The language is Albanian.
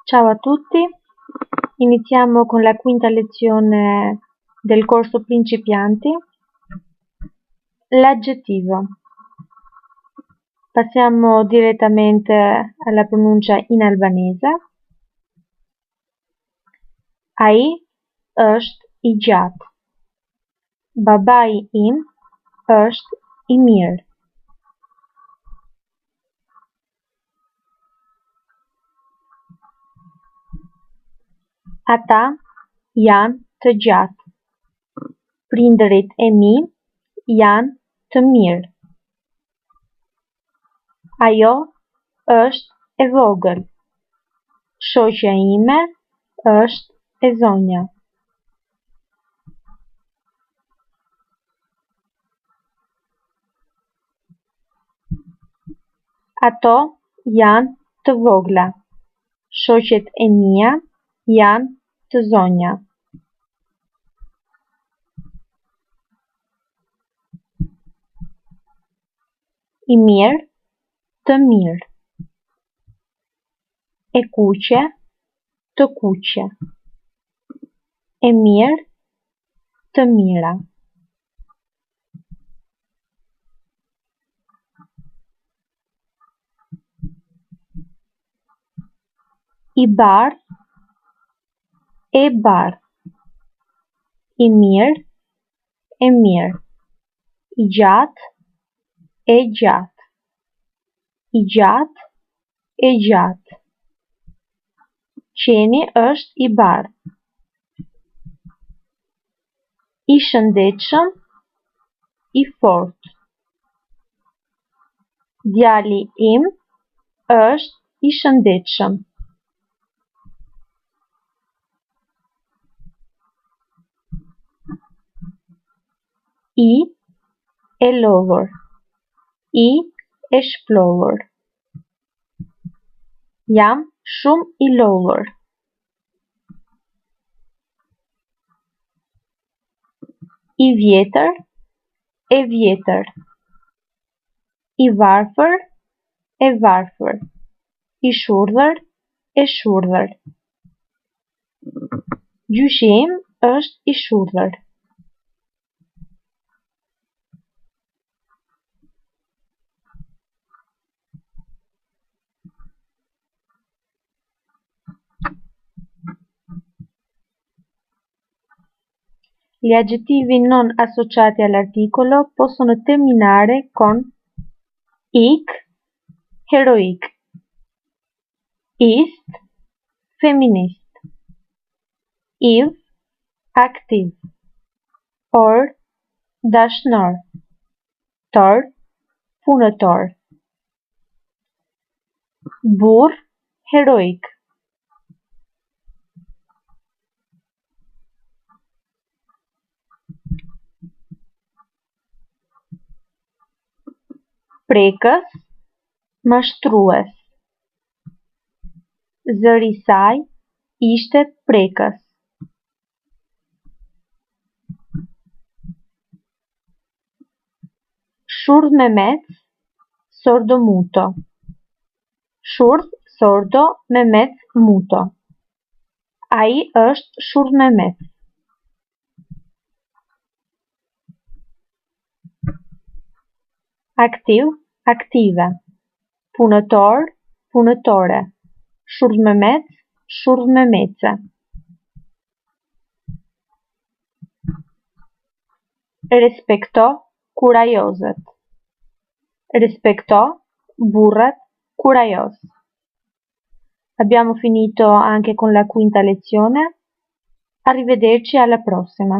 Ciao a tutti, iniziamo con la quinta lezione del corso principianti. L'aggettivo. Passiamo direttamente alla pronuncia in albanese. Ai është I gjatë. Babai im është I mirë. Ata janë të gjatë. Prindërit e mi janë të mirë. Ajo është e vogël. Shoqja ime është e zonja. Ato janë të vogla. Shoqet e mia janë të zonja. I mirë, të mirë. E kuqe, të kuqe. E mirë, të mira. I bardh, e bardh. I mirë, e mirë. I gjatë, e gjatë. I gjatë, e gjatë. Qeni është I bardh. I shëndetshëm, I fortë. Djali im është I shëndetshëm. I e lodhur. I e shplollur. Jam shumë I lodhur. I vjetër, e vjetër. I varfër, e varfër. I shurdhër, e shurdhër. Gjyshi im është I shurdhër. Gli aggettivi non associati all'articolo possono terminare con ik, heroik, ist, feminist, iv, aktiv, or, dashnor, tor, punëtor, burr, heroik. Prekës, mashtrues. Zëri I saj ishte prekës. Shurdh Mehmet, sordo muto. Shurdh, sordo, Mehmet, muto. Ai është Shurdh Mehmet. Aktiv, aktive. Punëtor, punëtore. Shurdh Mehmet, Shurdh Mehmece. Rispetto curajozët. Rispetto burrat curajos. Abbiamo finito anche con la quinta lezione. Arrivederci alla prossima.